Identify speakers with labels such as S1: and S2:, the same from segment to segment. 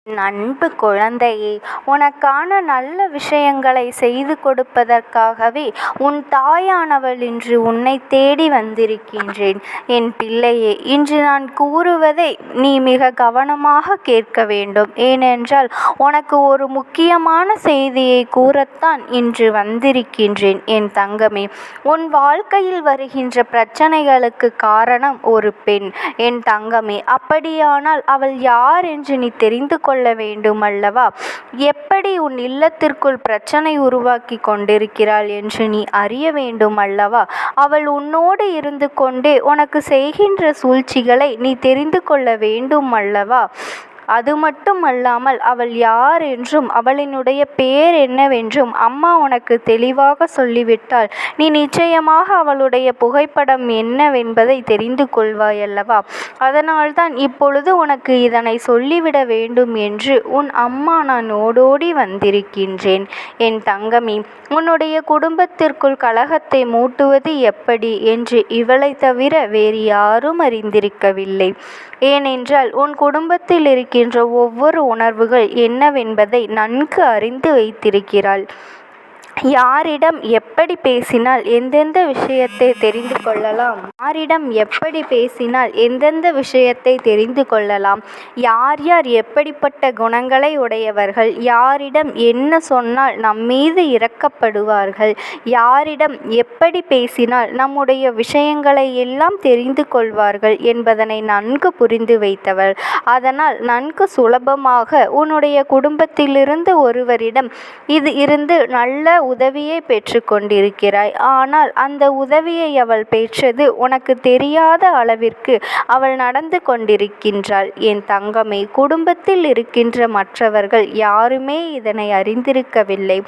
S1: என் அன்பு குழந்தையே, உனக்கான நல்ல விஷயங்களை செய்து கொடுப்பதற்காகவே உன் தாயானவள் இன்று உன்னை தேடி வந்திருக்கின்றேன். என் பிள்ளையே, இன்று நான் கூறுவதை நீ மிக கவனமாக கேட்க வேண்டும். ஏனென்றால் உனக்கு ஒரு முக்கியமான செய்தியை கூறத்தான் இன்று வந்திருக்கின்றேன். என் தங்கமே, உன் வாழ்க்கையில் வருகின்ற பிரச்சனைகளுக்கு காரணம் ஒரு பெண். என் தங்கமே, அப்படியானால் அவள் யார் என்று நீ தெரிந்து கொள்ள வேண்டும் அல்லவா? எப்படி உன் இல்லத்திற்குள் பிரச்சனை உருவாக்கி கொண்டிருக்கிறாள் என்று நீ அறிய வேண்டும் அல்லவா? அவள் உன்னோடு இருந்து கொண்டே உனக்கு செய்கின்ற சூழ்ச்சிகளை நீ தெரிந்து கொள்ள வேண்டும் அல்லவா? அது மட்டும் அல்லாமல் அவள் யார் என்றும் அவளினுடைய பெயர் என்னவென்றும் அம்மா உனக்கு தெளிவாக சொல்லிவிட்டால் நீ நிச்சயமாக அவளுடைய புகைப்படம் என்னவென்பதை தெரிந்து கொள்வாய் அல்லவா? அதனால்தான் இப்பொழுது உனக்கு இதனை சொல்லிவிட வேண்டும் என்று உன் அம்மா நான் ஓடோடி வந்திருக்கின்றேன். என் தங்கமி, உன்னுடைய குடும்பத்திற்குள் கலகத்தை மூட்டுவது எப்படி என்று இவளை தவிர வேறு யாரும் அறிந்திருக்கவில்லை. ஏனென்றால் உன் குடும்பத்தில் இருக்கின்ற ஒவ்வொரு உணர்வுகள் என்னவென்பதை நன்கு அறிந்து வைத்திருக்கிறாள். யாரிடம் எப்படி பேசினால் எந்தெந்த விஷயத்தை தெரிந்து கொள்ளலாம், யாரிடம் எப்படி பேசினால் எந்தெந்த விஷயத்தை தெரிந்து கொள்ளலாம், யார் யார் எப்படிப்பட்ட குணங்களை உடையவர்கள், யாரிடம் என்ன சொன்னால் நம்மீது இரக்கப்படுவார்கள், யாரிடம் எப்படி பேசினால் நம்முடைய விஷயங்களை எல்லாம் தெரிந்து கொள்வார்கள் என்பதனை நன்கு புரிந்து வைத்தவள். அதனால் நன்கு சுலபமாக உன்னுடைய குடும்பத்திலிருந்து ஒருவரிடம் இருந்து நல்ல உதவியை பெற்று கொண்டிருக்கிறாய். ஆனால் அந்த உதவியை அவள் பெற்றது உனக்கு தெரியாத அளவிற்கு அவள் நடந்து கொண்டிருக்கின்றாள். என் தங்கமே, குடும்பத்தில் இருக்கின்ற மற்றவர்கள் யாருமே இதனை அறிந்திருக்கவில்லை.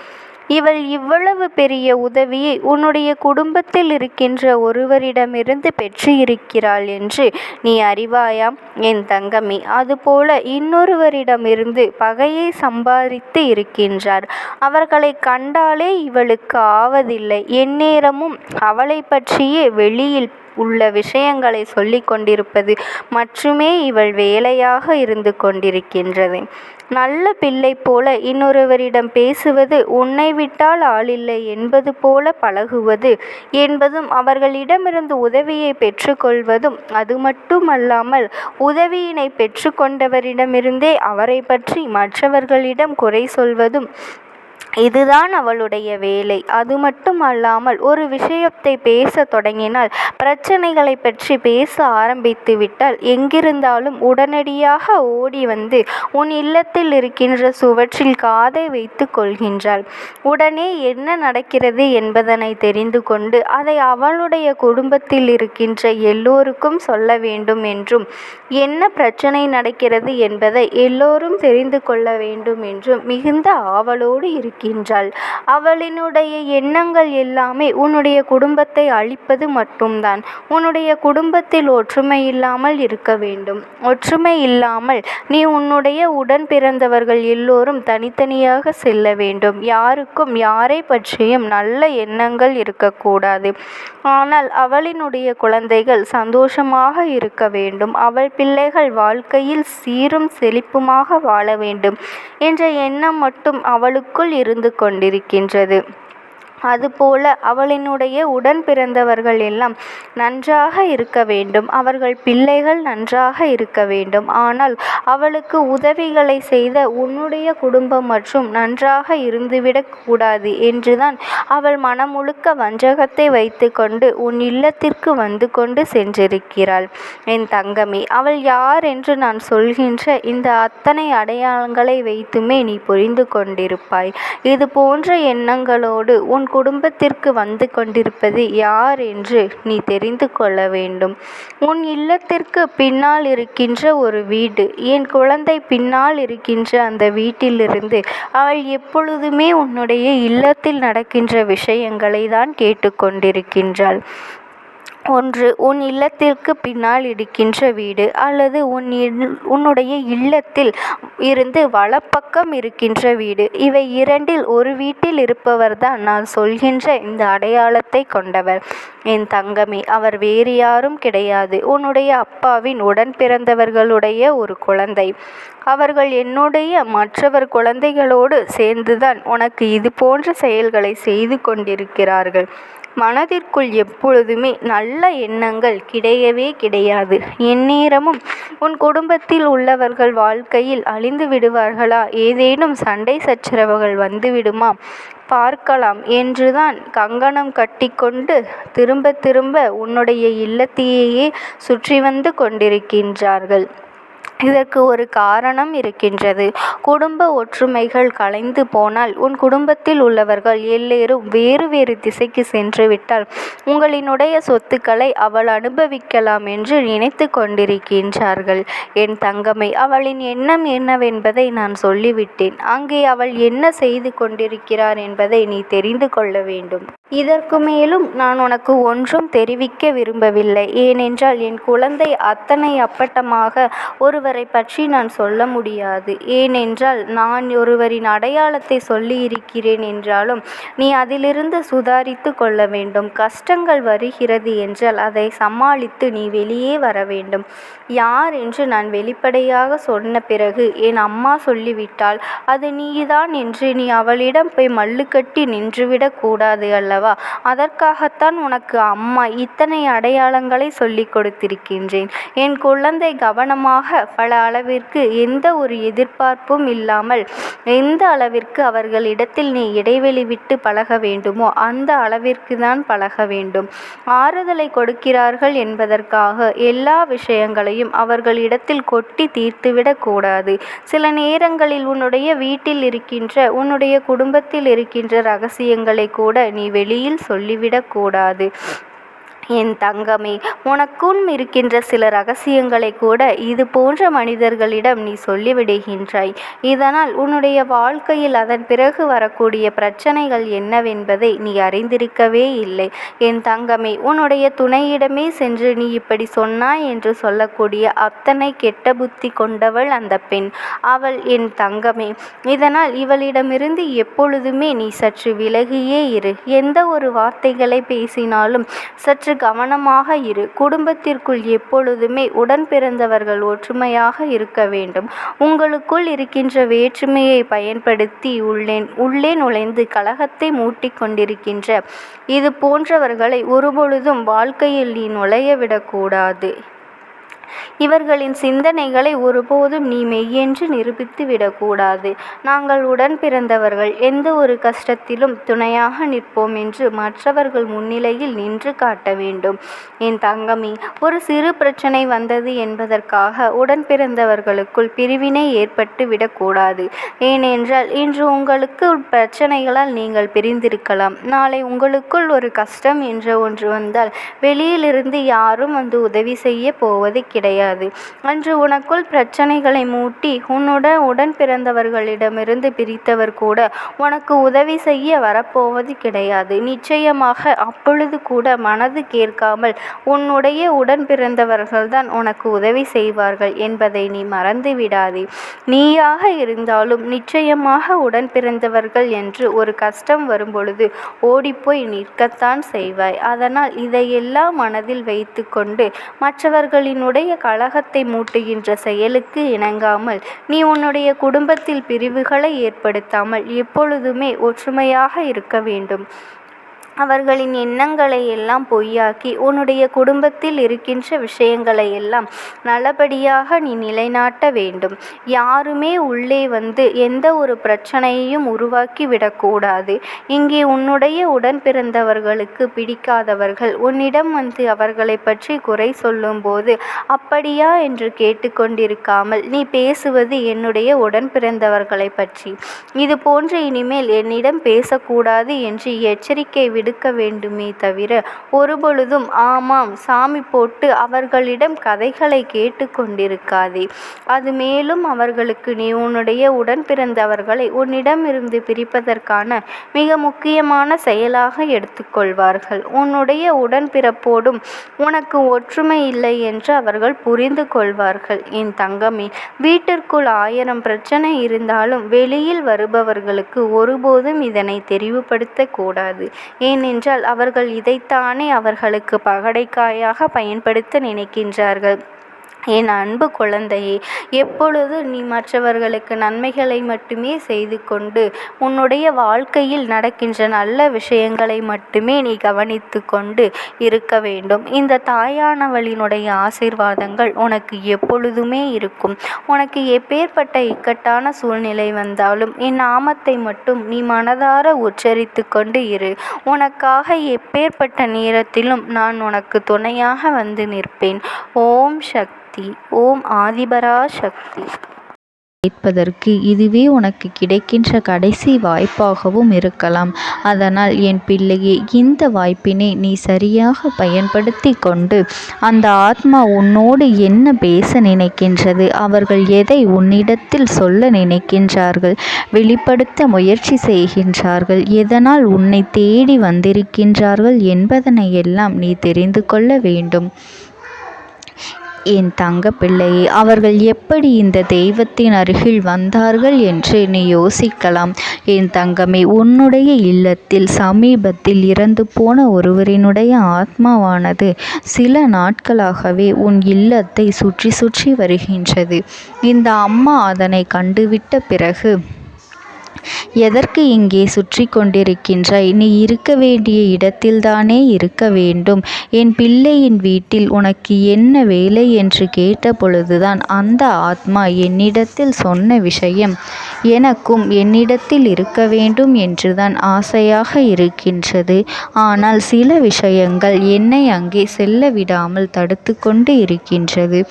S1: இவள் இவ்வளவு பெரிய உதவியை உன்னுடைய குடும்பத்தில் இருக்கின்ற ஒருவரிடமிருந்து பெற்று இருக்கிறாள் என்று நீ அறிவாயாம் என் தங்கமி? அதுபோல இன்னொருவரிடமிருந்து பகையை சம்பாதித்து இருக்கின்றார். அவர்களை கண்டாலே இவளுக்கு ஆவதில்லை. எந்நேரமும் அவளை பற்றியே வெளியில் உள்ள விஷயங்களை சொல்லி கொண்டிருப்பது மற்றுமே இவள் வேலையாக இருந்து கொண்டிருக்கின்றது. நல்ல பிள்ளை போல இன்னொருவரிடம் பேசுவது, உன்னை விட்டால் ஆளில்லை என்பது போல பழகுவது என்பதும், அவர்களிடமிருந்து உதவியை பெற்றுக்கொள்வதும், அது மட்டுமல்லாமல் உதவியினை பெற்றுக்கொண்டவரிடமிருந்தே அவரை பற்றி மற்றவர்களிடம் குறை சொல்வதும் இதுதான் அவளுடைய வேலை. அது மட்டும் அல்லாமல் ஒரு விஷயத்தை பேச தொடங்கினால், பிரச்சனைகளை பற்றி பேச ஆரம்பித்து விட்டால் எங்கிருந்தாலும் உடனடியாக ஓடி வந்து உன் இல்லத்தில் இருக்கின்ற சுவற்றில் காதை வைத்து கொள்கின்றாள். உடனே என்ன நடக்கிறது என்பதனை தெரிந்து கொண்டு அதை அவளுடைய குடும்பத்தில் இருக்கின்ற எல்லோருக்கும் சொல்ல வேண்டும் என்றும், என்ன பிரச்சனை நடக்கிறது என்பதை எல்லோரும் தெரிந்து கொள்ள வேண்டும் என்றும் மிகுந்த ஆவலோடு இருக்கின்றாள். அவளினுடைய எண்ணங்கள் எல்லாமே உன்னுடைய குடும்பத்தை அழிப்பது மட்டும்தான். உன்னுடைய குடும்பத்தில் ஒற்றுமை இல்லாமல் இருக்க வேண்டும். ஒற்றுமை இல்லாமல் நீ உன்னுடைய உடன் பிறந்தவர்கள் எல்லோரும் தனித்தனியாக செல்ல வேண்டும். யாருக்கும் யாரை பற்றியும் நல்ல எண்ணங்கள் இருக்கக்கூடாது. ஆனால் அவளினுடைய குழந்தைகள் சந்தோஷமாக இருக்க வேண்டும். அவள் பிள்ளைகள் வாழ்க்கையில் சீரும் செழிப்புமாக வாழ வேண்டும் என்ற எண்ணம் மட்டும் அவளுக்குள் இருந்து கொண்டிருக்கின்றது. அதுபோல அவளினுடைய உடன் பிறந்தவர்கள் எல்லாம் நன்றாக இருக்க வேண்டும். அவர்கள் பிள்ளைகள் நன்றாக இருக்க வேண்டும். ஆனால் அவளுக்கு உதவிகளை செய்த உன்னுடைய குடும்பம் மற்றும் நன்றாக இருந்துவிடக் கூடாது என்றுதான் அவள் மனமுழுக்க வஞ்சகத்தை வைத்து கொண்டு உன் இல்லத்திற்கு வந்து கொண்டு சென்றிருக்கிறாள். என் தங்கமே, அவள் யார் என்று நான் சொல்கின்ற இந்த அத்தனை அடையாளங்களை வைத்துமே நீ புரிந்து கொண்டிருப்பாய். இது போன்ற எண்ணங்களோடு உன் குடும்பத்திற்கு வந்து கொண்டிருப்பது யார் என்று நீ தெரிந்து கொள்ள வேண்டும். உன் இல்லத்திற்கு பின்னால் இருக்கின்ற ஒரு வீடு, என் குழந்தை பின்னால் இருக்கின்ற அந்த வீட்டிலிருந்து அவள் எப்பொழுதுமே உன்னுடைய இல்லத்தில் நடக்கின்ற விஷயங்களை தான் கேட்டுக்கொண்டிருக்கின்றாள். ஒன்று உன் இல்லத்திற்கு பின்னால் இருக்கின்ற வீடு, அல்லது உன்னுடைய இல்லத்தில் இருந்து வலப்பக்கம் இருக்கின்ற வீடு. இவை இரண்டில் ஒரு வீட்டில் இருப்பவர்தான் நான் சொல்கின்ற இந்த அடையாளத்தை கொண்டவர். என் தங்கமே, அவர் வேறு யாரும் கிடையாது, உன்னுடைய அப்பாவின் உடன் பிறந்தவர்களுடைய ஒரு குழந்தை. அவர்கள் என்னுடைய மற்றவர் குழந்தைகளோடு சேர்ந்துதான் உனக்கு இது போன்ற செயல்களை செய்து கொண்டிருக்கிறார்கள். மனதிற்குள் எப்பொழுதுமே நல்ல எண்ணங்கள் கிடையவே கிடையாது. எந்நேரமும் உன் குடும்பத்தில் உள்ளவர்கள் வாழ்க்கையில் அழிந்து விடுவார்களா, ஏதேனும் சண்டை சச்சரவுகள் வந்துவிடுமா பார்க்கலாம் என்றுதான் கங்கணம் கட்டிக்கொண்டு திரும்ப திரும்ப உன்னுடைய இல்லத்தையே சுற்றி வந்து கொண்டிருக்கின்றார்கள். இதற்கு ஒரு காரணம் இருக்கின்றது. குடும்ப ஒற்றுமைகள் கலைந்து போனால், உன் குடும்பத்தில் உள்ளவர்கள் எல்லோரும் வேறு வேறு திசைக்கு சென்று விட்டால் உங்களினுடைய சொத்துக்களை அவள் அனுபவிக்கலாம் என்று நினைத்து கொண்டிருக்கின்றார்கள். என் தங்கமே, அவளின் எண்ணம் என்னவென்பதை நான் சொல்லிவிட்டேன். அங்கே அவள் என்ன செய்து கொண்டிருக்கிறார் என்பதை நீ தெரிந்து கொள்ள வேண்டும். இதற்கு மேலும் நான் உனக்கு ஒன்றும் தெரிவிக்க விரும்பவில்லை. ஏனென்றால் என் குழந்தை அத்தனை அப்பட்டமாக ஒருவரை பற்றி நான் சொல்ல முடியாது. ஏனென்றால் நான் ஒருவரின் அடையாளத்தை சொல்லி இருக்கிறேன் என்றாலும் நீ அதிலிருந்து சுதாரித்து கொள்ள வேண்டும். கஷ்டங்கள் வருகிறது என்றால் அதை சமாளித்து நீ வெளியே வர வேண்டும். யார் என்று நான் வெளிப்படையாக சொன்ன பிறகு என் அம்மா சொல்லிவிட்டால் அது நீதான் என்று நீ அவளிடம் போய் மல்லுக்கட்டி நின்றுவிடக் கூடாது அல்லவா? அதற்காகத்தான் உனக்கு அம்மா இத்தனை அடையாளங்களை சொல்லிக் கொடுத்திருக்கின்றேன். என் குழந்தை கவனமாக பல அளவிற்கு எந்த ஒரு எதிர்பார்ப்பும் இல்லாமல் எந்த அளவிற்கு அவர்களிடத்தில் நீ இடைவெளி விட்டு பழக வேண்டுமோ அந்த அளவிற்கு தான் பழக வேண்டும். ஆறுதலை கொடுக்கிறார்கள் என்பதற்காக எல்லா விஷயங்களையும் அவர்களிடத்தில் கொட்டி தீர்த்துவிடக் கூடாது. சில நேரங்களில் உன்னுடைய வீட்டில் இருக்கின்ற உன்னுடைய குடும்பத்தில் இருக்கின்ற ரகசியங்களை கூட நீ வெளியில் சொல்லிவிடக்கூடாது. என் தங்கமே, உனக்கும் இருக்கின்ற சில ரகசியங்களை கூட இது போன்ற மனிதர்களிடம் நீ சொல்லிவிடுகின்றாய். இதனால் உன்னுடைய வாழ்க்கையில் அதன் பிறகு வரக்கூடிய பிரச்சனைகள் என்னவென்பதை நீ அறிந்திருக்கவே இல்லை. என் தங்கமே, உன்னுடைய துணையிடமே சென்று நீ இப்படி சொன்னாய் என்று சொல்லக்கூடிய அத்தனை கெட்ட புத்தி கொண்டவள் அந்த பெண். அவள் என் தங்கமே. இதனால் இவளிடமிருந்து எப்பொழுதுமே நீ சற்று விலகியே இரு. எந்த ஒரு வார்த்தைகளை பேசினாலும் சற்று கவனமாக இரு. குடும்பத்திற்குள் எப்பொழுதுமே உடன் பிறந்தவர்கள் ஒற்றுமையாக இருக்க வேண்டும். உங்களுக்குள் இருக்கின்ற வேற்றுமையை பயன்படுத்தி உள்ளே நுழைந்து கலகத்தை மூட்டிக் கொண்டிருக்கின்ற இது போன்றவர்களை ஒருபொழுதும் வாழ்க்கையில் நீ நுழையவிடக்கூடாது. இவர்களின் சிந்தனைகளை ஒருபோதும் நீ மெய்யென்று நிரூபித்து விடக்கூடாது. நாங்கள் உடன் பிறந்தவர்கள், எந்த ஒரு கஷ்டத்திலும் துணையாக நிற்போம் என்று மற்றவர்கள் முன்னிலையில் நின்று காட்ட வேண்டும். என் தங்கமி, ஒரு சிறு பிரச்சனை வந்தது என்பதற்காக உடன் பிறந்தவர்களுக்குள் பிரிவினை ஏற்பட்டு விடக்கூடாது. ஏனென்றால் இன்று உங்களுக்கு பிரச்சனைகளால் நீங்கள் பிரிந்திருக்கலாம். நாளை உங்களுக்குள் ஒரு கஷ்டம் என்ற ஒன்று வந்தால் வெளியிலிருந்து யாரும் வந்து உதவி செய்ய போவது கிடையாது. அன்று உனக்குள் பிரச்சனைகளை மூட்டி உடன் பிறந்தவர்களிடமிருந்து பிரித்தவர் கூட உனக்கு உதவி செய்ய வரப்போவது கிடையாது. நிச்சயமாக அப்பொழுது கூட மனது கேட்காமல் உன்னுடைய உடன் பிறந்தவர்கள்தான் உனக்கு உதவி செய்வார்கள் என்பதை நீ மறந்து விடாதே. நீயாக இருந்தாலும் நிச்சயமாக உடன் பிறந்தவர்கள் என்று ஒரு கஷ்டம் வரும்பொழுது ஓடிப்போய் நிற்கத்தான் செய்வாய். அதனால் இதையெல்லாம் மனதில் வைத்து கொண்டு மற்றவர்களினுடைய கலகத்தை மூட்டுகின்ற செயலுக்கு இணங்காமல் நீ உன்னுடைய குடும்பத்தில் பிரிவுகளை ஏற்படுத்தாமல் எப்பொழுதுமே ஒற்றுமையாக இருக்க வேண்டும். அவர்களின் எண்ணங்களை எல்லாம் பொய்யாக்கி உன்னுடைய குடும்பத்தில் இருக்கின்ற விஷயங்களை எல்லாம் நல்லபடியாக நீ நிலைநாட்ட வேண்டும். யாருமே உள்ளே வந்து எந்த ஒரு பிரச்சனையையும் உருவாக்கி விடக்கூடாது. இங்கே உன்னுடைய உடன் பிறந்தவர்களுக்கு பிடிக்காதவர்கள் உன்னிடம் வந்து அவர்களை பற்றி குறை சொல்லும்போது அப்படியா என்று கேட்டுக்கொண்டிருக்காமல் நீ பேசுவது என்னுடைய உடன் பிறந்தவர்களை பற்றி. இது போன்று இனிமேல் என்னிடம் பேசக்கூடாது என்று எச்சரிக்கை விட எடுக்க வேண்டுமே தவிர ஒருபொழுதும் ஆமாம் சாமி போட்டு அவர்களிடம் கதைகளை கேட்டு கொண்டிருக்காதே. அது மேலும் அவர்களுக்கு நீ உன்னுடைய உடன் பிறந்தவர்களை உன்னிடமிருந்து பிரிப்பதற்கான மிக முக்கியமான செயலாக எடுத்துக்கொள்வார்கள். உன்னுடைய உடன்பிறப்போடும் உனக்கு ஒற்றுமை இல்லை என்று அவர்கள் புரிந்து கொள்வார்கள். என் தங்கமே, வீட்டிற்குள் 1000 பிரச்சனை இருந்தாலும் வெளியில் வருபவர்களுக்கு ஒருபோதும் இதனை தெரிவுபடுத்த கூடாது. ஏனென்றால் அவர்கள் இதைத்தானே அவர்களுக்கு பகடைக்காயாக பயன்படுத்த நினைக்கின்றார்கள். என் அன்பு குழந்தையே, எப்பொழுது நீ மற்றவர்களுக்கு நன்மைகளை மட்டுமே செய்து கொண்டு உன்னுடைய வாழ்க்கையில் நடக்கின்ற நல்ல விஷயங்களை மட்டுமே நீ கவனித்து கொண்டு இருக்க வேண்டும். இந்த தாயானவளினுடைய ஆசீர்வாதங்கள் உனக்கு எப்பொழுதுமே இருக்கும். உனக்கு எப்பேற்பட்ட இக்கட்டான சூழ்நிலை வந்தாலும் என் நாமத்தை மட்டும் நீ மனதார உச்சரித்து கொண்டு இரு. உனக்காக எப்பேற்பட்ட நேரத்திலும் நான் உனக்கு துணையாக வந்து நிற்பேன். ஓம் சக்தி. ஓம் ஆதிபரா சக்தி.
S2: கேட்பதற்கு இதுவே உனக்கு கிடைக்கின்ற கடைசி வாய்ப்பாகவும் இருக்கலாம். அதனால் என் பிள்ளையே, இந்த வாய்ப்பினை நீ சரியாக பயன்படுத்தி கொண்டு அந்த ஆத்மா உன்னோடு என்ன பேச நினைக்கின்றது, அவர்கள் எதை உன்னிடத்தில் சொல்ல நினைக்கின்றார்கள், வெளிப்படுத்த முயற்சி செய்கின்றார்கள், எதனால் உன்னை தேடி வந்திருக்கின்றார்கள் என்பதனை எல்லாம் நீ தெரிந்து கொள்ள வேண்டும். என் தங்க பிள்ளையே, அவர்கள் எப்படி இந்த தெய்வத்தின் அருகில் வந்தார்கள் என்று நீ யோசிக்கலாம். என் தங்கமே, உன்னுடைய இல்லத்தில் சமீபத்தில் இறந்து போன ஒருவரினுடைய ஆத்மாவானது சில நாட்களாகவே உன் இல்லத்தை சுற்றி சுற்றி வருகின்றது. இந்த அம்மா அதனை கண்டுவிட்ட பிறகு, எதற்கு இங்கே சுற்றி கொண்டிருக்கின்றாய்? நீ இருக்க வேண்டிய இடத்தில்தானே இருக்க வேண்டும். என் பிள்ளையின் வீட்டில் உனக்கு என்ன வேலை என்று கேட்ட பொழுதுதான் அந்த ஆத்மா என்னிடத்தில் சொன்ன விஷயம், எனக்கும் என்னிடத்தில் இருக்க வேண்டும் என்றுதான் ஆசையாக இருக்கின்றது. ஆனால் சில விஷயங்கள் என்னை அங்கே செல்ல விடாமல் தடுத்து கொண்டு இருக்கின்றது.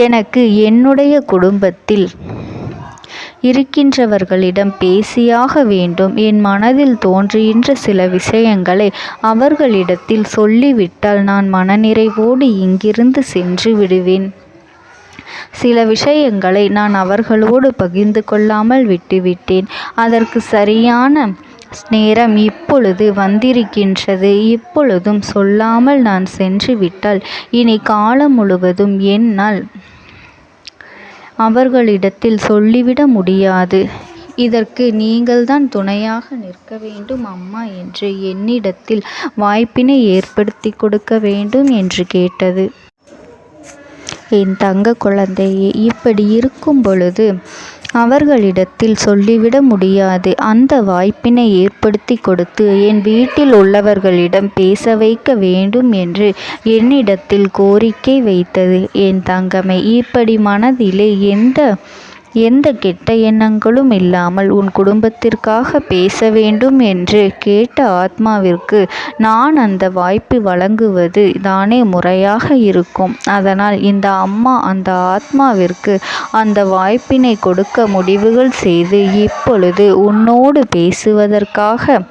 S2: எனக்கு என்னுடைய குடும்பத்தில் இருக்கின்றவர்களிடம் பேசியாக வேண்டும். என் மனதில் தோன்றுகின்ற சில விஷயங்களை அவர்களிடத்தில் சொல்லிவிட்டால் நான் மனநிறைவோடு இங்கிருந்து சென்று விடுவேன். சில விஷயங்களை நான் அவர்களோடு பகிர்ந்து கொள்ளாமல் விட்டுவிட்டேன். அதற்கு சரியான நேரம் இப்பொழுது வந்திருக்கின்றது. இப்பொழுதும் சொல்லாமல் நான் சென்று விட்டால் இனி காலம் முழுவதும் என்னால் அவர்களிடத்தில் சொல்லிவிட முடியாது. இதற்கு நீங்கள்தான் துணையாக நிற்க வேண்டும் அம்மா என்று என்னிடத்தில் வாய்ப்பினை ஏற்படுத்தி கொடுக்க வேண்டும் என்று கேட்டது. என் தங்க குழந்தையே, இப்படி இருக்கும் பொழுது அவர்களிடத்தில் சொல்லிவிட முடியாது. அந்த வாய்ப்பினை ஏற்படுத்தி கொடுத்து என் வீட்டில் உள்ளவர்களிடம் பேச வைக்க வேண்டும் என்று என்னிடத்தில் கோரிக்கை வைத்தது. என் தங்கமே, இப்படி மனதிலே எந்த கெட்ட எண்ணங்களும் இல்லாமல் உன் குடும்பத்திற்காக பேச வேண்டும் என்று கேட்ட ஆத்மாவிற்கு நான் அந்த வாய்ப்பு வழங்குவது தானே முறையாக இருக்கும். அதனால் இந்த அம்மா அந்த ஆத்மாவிற்கு அந்த வாய்ப்பினை கொடுக்க முடிவுகள் செய்து இப்பொழுது உன்னோடு பேசுவதற்காக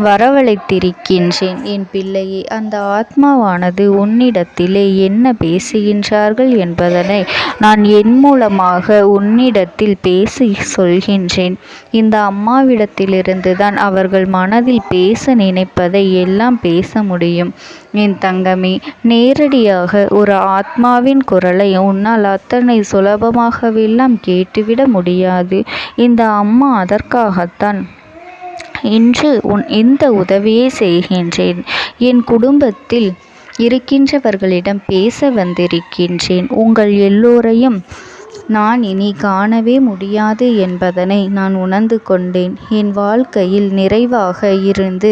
S2: வரவழைத்திருக்கின்றேன். என் பிள்ளையே, அந்த ஆத்மாவானது உன்னிடத்திலே என்ன பேசுகின்றார்கள் என்பதனை நான் என் மூலமாக உன்னிடத்தில் பேசி சொல்கின்றேன். இந்த அம்மாவிடத்திலிருந்து தான் அவர்கள் மனதில் பேச நினைப்பதை எல்லாம் பேச முடியும். என் தங்கமே, நேரடியாக ஒரு ஆத்மாவின் குரலை உன்னால் அத்தனை சுலபமாகவெல்லாம் கேட்டுவிட முடியாது. இந்த அம்மா அதற்காகத்தான் இன்று இந்த உதவியை செய்கின்றேன். என் குடும்பத்தில் இருக்கின்றவர்களிடம் பேச வந்திருக்கின்றேன். உங்கள் எல்லோரையும் நான் இனி காணவே முடியாது என்பதனை நான் உணர்ந்து கொண்டேன். என் வாழ்க்கையில் நிறைவாக இருந்து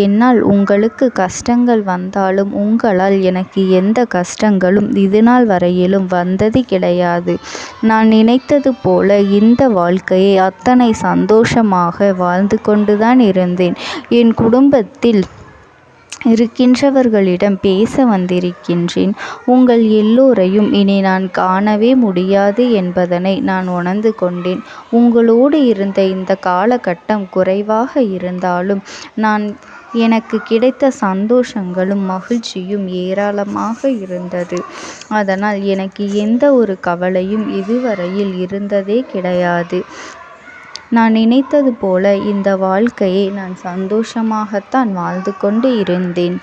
S2: என்னால் உங்களுக்கு கஷ்டங்கள் வந்தாலும் உங்களால் எனக்கு எந்த கஷ்டங்களும் இதுநாள் வரையிலும் வந்தது கிடையாது. நான் நினைத்தது போல இந்த வாழ்க்கையை அத்தனை சந்தோஷமாக வாழ்ந்து கொண்டுதான் இருந்தேன். என் குடும்பத்தில் இருக்கின்றவர்களிடம் பேச வந்திருக்கின்றேன். உங்கள் எல்லோரையும் இனி நான் காணவே முடியாது என்பதனை நான் உணர்ந்து கொண்டேன். உங்களோடு இருந்த இந்த காலகட்டம் குறைவாக இருந்தாலும் நான் எனக்கு கிடைத்த சந்தோஷங்களும் மகிழ்ச்சியும் ஏராளமாக இருந்தது. அதனால் எனக்கு எந்த ஒரு கவலையும் இதுவரையில் இருந்ததே கிடையாது. நான் நினைத்தது போல இந்த வாழ்க்கையை நான் சந்தோஷமாகத்தான் வாழ்ந்து கொண்டு இருந்தேன்.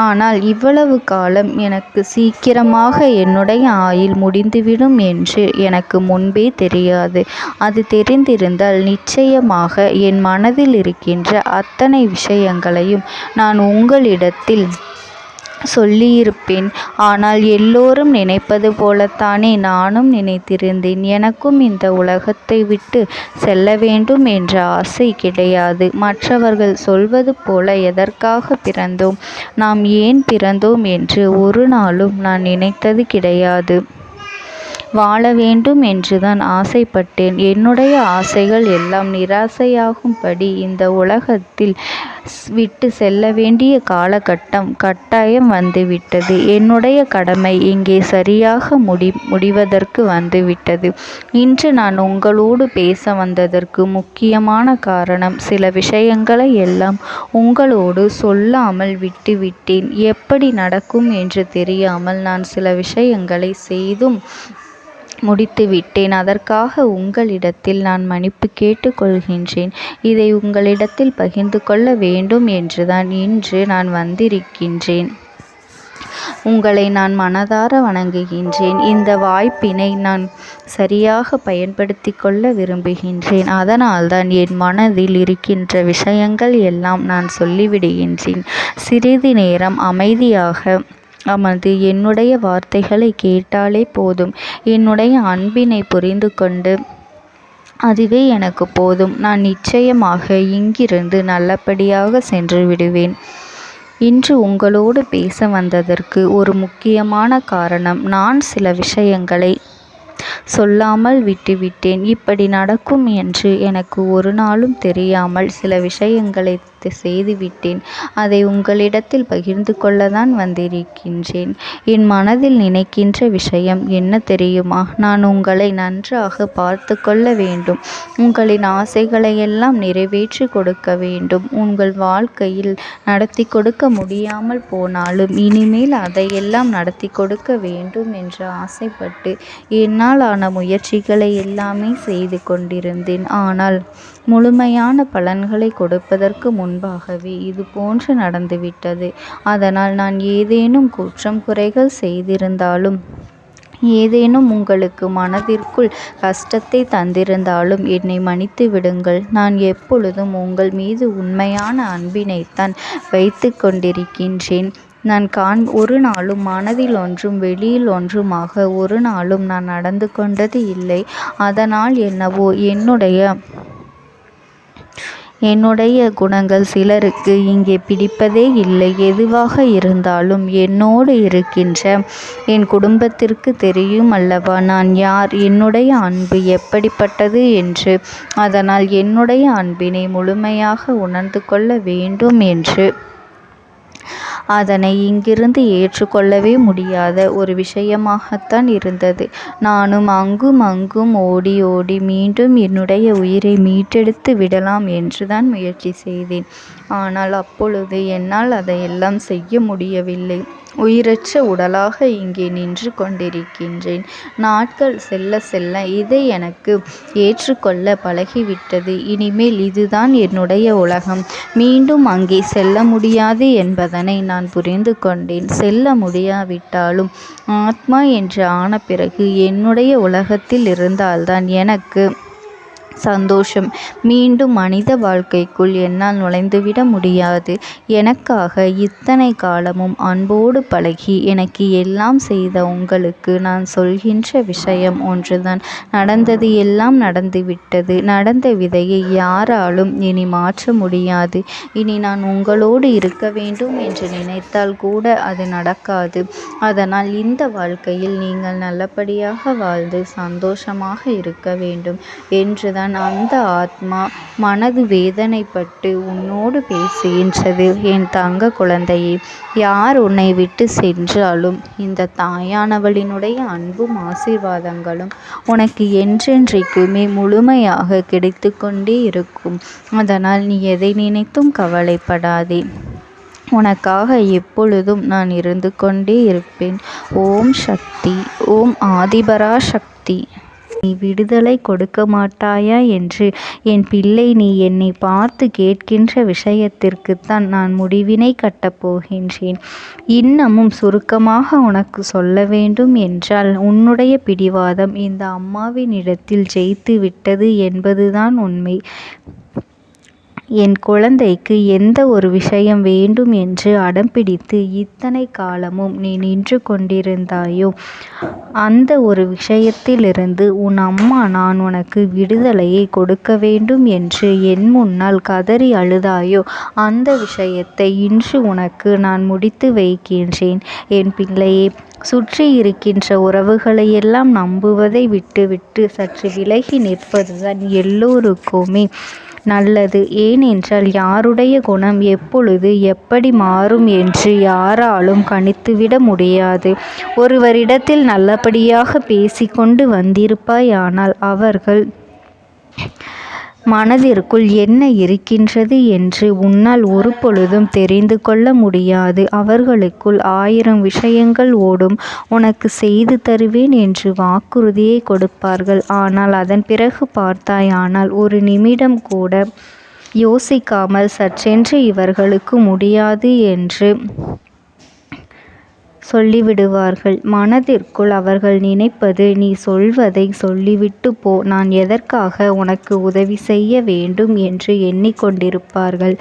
S2: ஆனால் இவ்வளவு காலம் எனக்கு சீக்கிரமாக என்னுடைய ஆயுள் முடிந்துவிடும் என்று எனக்கு முன்பே தெரியாது. அது தெரிந்திருந்தால் நிச்சயமாக என் மனதில் இருக்கின்ற அத்தனை விஷயங்களையும் நான் உங்களிடத்தில் சொல்லியிருப்பேன். ஆனால் எல்லோரும் நினைப்பது போலத்தானே நானும் நினைத்திருந்தேன். எனக்கும் இந்த உலகத்தை விட்டு செல்ல வேண்டும் என்ற ஆசை கிடையாது. மற்றவர்கள் சொல்வது போல எதற்காக பிறந்தோம், நாம் ஏன் பிறந்தோம் என்று ஒரு நாளும் நான் நினைத்தது கிடையாது. வாழ வேண்டும் என்றுதான் ஆசைப்பட்டேன். என்னுடைய ஆசைகள் எல்லாம் நிராசையாகும்படி இந்த உலகத்தில் விட்டு செல்ல வேண்டிய காலகட்டம் கட்டாயம் வந்துவிட்டது. என்னுடைய கடமை இங்கே சரியாக முடிவதற்கு வந்துவிட்டது. இன்று நான் உங்களோடு பேச வந்ததற்கு முக்கியமான காரணம், சில விஷயங்களை எல்லாம் உங்களோடு சொல்லாமல் விட்டுவிட்டேன். எப்படி நடக்கும் என்று தெரியாமல் நான் சில விஷயங்களை செய்தும் முடித்துவிட்டேன். அதற்காக உங்களிடத்தில் நான் மன்னிப்பு கேட்டுக்கொள்கின்றேன். இதை உங்களிடத்தில் பகிர்ந்து கொள்ள வேண்டும் என்றுதான் இன்று நான் வந்திருக்கின்றேன். உங்களை நான் மனதார வணங்குகின்றேன். இந்த வாய்ப்பினை நான் சரியாக பயன்படுத்தி கொள்ள விரும்புகின்றேன். அதனால்தான் என் மனதில் இருக்கின்ற விஷயங்கள் எல்லாம் நான் சொல்லிவிடுகின்றேன். சிறிது நேரம் அமைதியாக அமர்ந்து என்னுடைய வார்த்தைகளை கேட்டாலே போதும். என்னுடைய அன்பினை புரிந்து கொண்டு அதுவே எனக்கு போதும். நான் நிச்சயமாக இங்கிருந்து நல்லபடியாக சென்று விடுவேன். இன்று உங்களோடு பேச வந்ததற்கு ஒரு முக்கியமான காரணம், நான் சில விஷயங்களை சொல்லாமல் விட்டுவிட்டேன். இப்படி நடக்கும் என்று எனக்கு ஒரு நாளும் தெரியாமல் சில விஷயங்களை செய்துவிட்டேன். அதை உங்களிடத்தில் பகிர்ந்து கொள்ளத்தான் வந்திருக்கின்றேன். என் மனதில் நினைக்கின்ற விஷயம் என்ன தெரியுமா? நான் உங்களை நன்றாக பார்த்து கொள்ள வேண்டும். உங்களின் ஆசைகளை எல்லாம் நிறைவேற்றி கொடுக்க வேண்டும். உங்கள் வாழ்க்கையில் நடத்தி கொடுக்க முடியாமல் போனாலும் இனிமேல் அதையெல்லாம் நடத்தி கொடுக்க வேண்டும் என்று ஆசைப்பட்டு என்னால் ஆன முயற்சிகளை எல்லாமே செய்து கொண்டிருந்தேன். ஆனால் முழுமையான பலன்களை கொடுப்பதற்கு முன்பாகவே இது போன்று நடந்துவிட்டது. அதனால் நான் ஏதேனும் குற்றம் குறைகள் செய்திருந்தாலும், ஏதேனும் உங்களுக்கு மனதிற்குள் கஷ்டத்தை தந்திருந்தாலும் என்னை மன்னித்து விடுங்கள். நான் எப்பொழுதும் உங்கள் மீது உண்மையான அன்பினைத்தான் வைத்து கொண்டிருக்கின்றேன். நான் ஒரு நாளும் மனதில் ஒன்றும் வெளியில் ஒன்றுமாக ஒரு நாளும் நான் நடந்து கொண்டது இல்லை. அதனால் என்னவோ என்னுடைய குணங்கள் சிலருக்கு இங்கே பிடிப்பதே இல்லை. எதுவாக இருந்தாலும் என்னோடு இருக்கின்ற என் குடும்பத்திற்கு தெரியும் அல்லவா நான் யார், என்னுடைய அன்பு எப்படிப்பட்டது என்று. அதனால் என்னுடைய அன்பினை முழுமையாக உணர்ந்து கொள்ள வேண்டும் என்று அதனை இங்கிருந்து ஏற்றுக்கொள்ளவே முடியாத ஒரு விஷயமாகத்தான் இருந்தது. நானும் அங்கும் அங்கும் ஓடி ஓடி மீண்டும் என்னுடைய உயிரை மீட்டெடுத்து விடலாம் என்றுதான் முயற்சி செய்தேன். ஆனால் அப்பொழுது என்னால் அதையெல்லாம் செய்ய முடியவில்லை. உயிரற்ற உடலாக இங்கே நின்று கொண்டிருக்கின்றேன். நாட்கள் செல்ல செல்ல இதை எனக்கு ஏற்றுக்கொள்ள பழகிவிட்டது. இனிமேல் இதுதான் என்னுடைய உலகம். மீண்டும் அங்கே செல்ல முடியாது என்பதனை நான் புரிந்து கொண்டேன். செல்ல முடியாவிட்டாலும் ஆத்மா என்று ஆன பிறகு என்னுடைய உலகத்தில் இருந்தால்தான் எனக்கு சந்தோஷம். மீண்டும் மனித வாழ்க்கைக்குள் என்னால் நுழைந்துவிட முடியாது. எனக்காக இத்தனை காலமும் அன்போடு பழகி எனக்கு எல்லாம் செய்த உங்களுக்கு நான் சொல்கின்ற விஷயம் ஒன்றுதான். நடந்தது எல்லாம் நடந்துவிட்டது. நடந்த விதையை யாராலும் இனி மாற்ற முடியாது. இனி நான் உங்களோடு இருக்க வேண்டும் என்று நினைத்தால் கூட அது நடக்காது. அதனால் இந்த வாழ்க்கையில் நீங்கள் நல்லபடியாக வாழ்ந்து சந்தோஷமாக இருக்க வேண்டும் என்றுதான் அந்த ஆத்மா மனது வேதனைப்பட்டு உன்னோடு பேசுகின்றது. என் தங்க குழந்தையே, யார் உன்னை விட்டு சென்றாலும் இந்த தாயானவளினுடைய அன்பும் ஆசீர்வாதங்களும் உனக்கு என்றென்றைக்குமே முழுமையாக கிடைத்து கொண்டே இருக்கும். அதனால் நீ எதை நினைத்தும் கவலைப்படாதே. உனக்காக எப்பொழுதும் நான் இருந்து கொண்டே இருப்பேன். ஓம் சக்தி. ஓம் ஆதிபராசக்தி. நீ விடுதலை கொடுக்க மாட்டாயா என்று என் பிள்ளை நீ என்னை பார்த்து கேட்கின்ற விஷயத்திற்குத்தான் நான் முடிவினை கட்டப் போகின்றேன். இன்னமும் சுருக்கமாக உனக்கு சொல்ல வேண்டும் என்றால், உன்னுடைய பிடிவாதம் இந்த அம்மாவினிடத்தில் ஜெயித்து விட்டது என்பதுதான் உண்மை. என் குழந்தைக்கு எந்த ஒரு விஷயம் வேண்டும் என்று அடம்பிடித்து இத்தனை காலமும் நீ நின்று கொண்டிருந்தாயோ, அந்த ஒரு விஷயத்திலிருந்து உன் அம்மா நான் உனக்கு விடுதலையை கொடுக்க வேண்டும் என்று என் முன்னால் கதறி அழுதாயோ, அந்த விஷயத்தை இன்று உனக்கு நான் முடித்து வைக்கின்றேன். என் பிள்ளையே, சுற்றி இருக்கின்ற உறவுகளையெல்லாம் நம்புவதை விட்டுவிட்டு சற்று விலகி நிற்பதுதான் எல்லோருக்குமே நல்லது. ஏனென்றால் யாருடைய குணம் எப்பொழுது எப்படி மாறும் என்று யாராலும் கணித்துவிட முடியாது. ஒருவரிடத்தில் நல்லபடியாக பேசிக்கொண்டு வந்திருப்பாயானால் அவர்கள் மனதிற்குள் என்ன இருக்கின்றது என்று உன்னால் ஒரு பொழுதும் தெரிந்து கொள்ள முடியாது. அவர்களுக்குள் 1000 விஷயங்கள் ஓடும். உனக்கு செய்து தருவேன் என்று வாக்குறுதியை கொடுப்பார்கள். ஆனால் அதன் பிறகு பார்த்தாயானால் ஒரு நிமிடம் கூட யோசிக்காமல் சற்றென்று இவர்களுக்கு முடியாது என்று சொல்லிவிடுவார்கள். மனதிற்குள் அவர்கள் நினைப்பது, நீ சொல்வதை சொல்லிவிட்டு போ, நான் எதற்காக உனக்கு உதவி செய்ய வேண்டும் என்று எண்ணிக்கொண்டிருப்பார்கள்.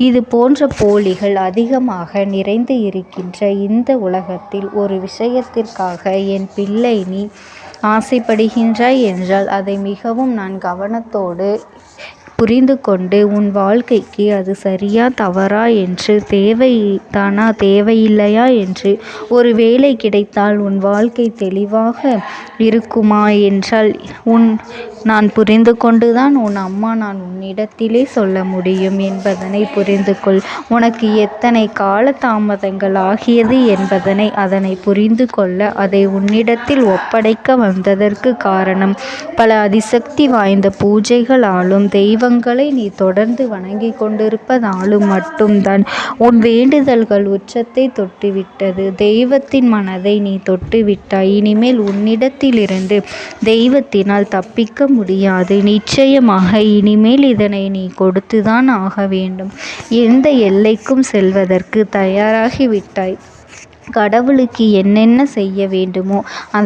S2: இது போன்ற போலிகள் அதிகமாக நிறைந்து இருக்கின்ற இந்த உலகத்தில் ஒரு விஷயத்திற்காக என் பிள்ளை நீ ஆசைப்படுகின்றாய் என்றால் அதை மிகவும் நான் கவனத்தோடு புரிந்து கொண்டு உன் வாழ்க்கைக்கு அது சரியா தவறா என்று, தேவைதானா தேவையில்லையா என்று, ஒரு வேலை கிடைத்தால் உன் வாழ்க்கை தெளிவாக இருக்குமா என்றால் நான் புரிந்து கொண்டுதான் உன் அம்மா நான் உன்னிடத்திலே சொல்ல முடியும் என்பதனை புரிந்து கொள். உனக்கு எத்தனை கால தாமதங்கள் ஆகியது என்பதனை அதனை புரிந்து கொள்ள அதை உன்னிடத்தில் ஒப்படைக்க வந்ததற்கு காரணம், பல அதிசக்தி வாய்ந்த பூஜைகளாலும் தெய்வங்களை நீ தொடர்ந்து வணங்கி கொண்டிருப்பதாலும் மட்டும்தான் உன் வேண்டுதல்கள் உச்சத்தை தொட்டுவிட்டது. தெய்வத்தின் மனதை நீ தொட்டுவிட்டாய். இனிமேல் உன்னிடத்திலிருந்து தெய்வத்தினால் தப்பிக்க முடியாது. நிச்சயமாக இனிமேல் இதனை நீ கொடுத்துதான் ஆக வேண்டும். எந்த எல்லைக்கும் செல்வதற்கு தயாராகிவிட்டாய். கடவுளுக்கு என்னென்ன செய்ய வேண்டுமோ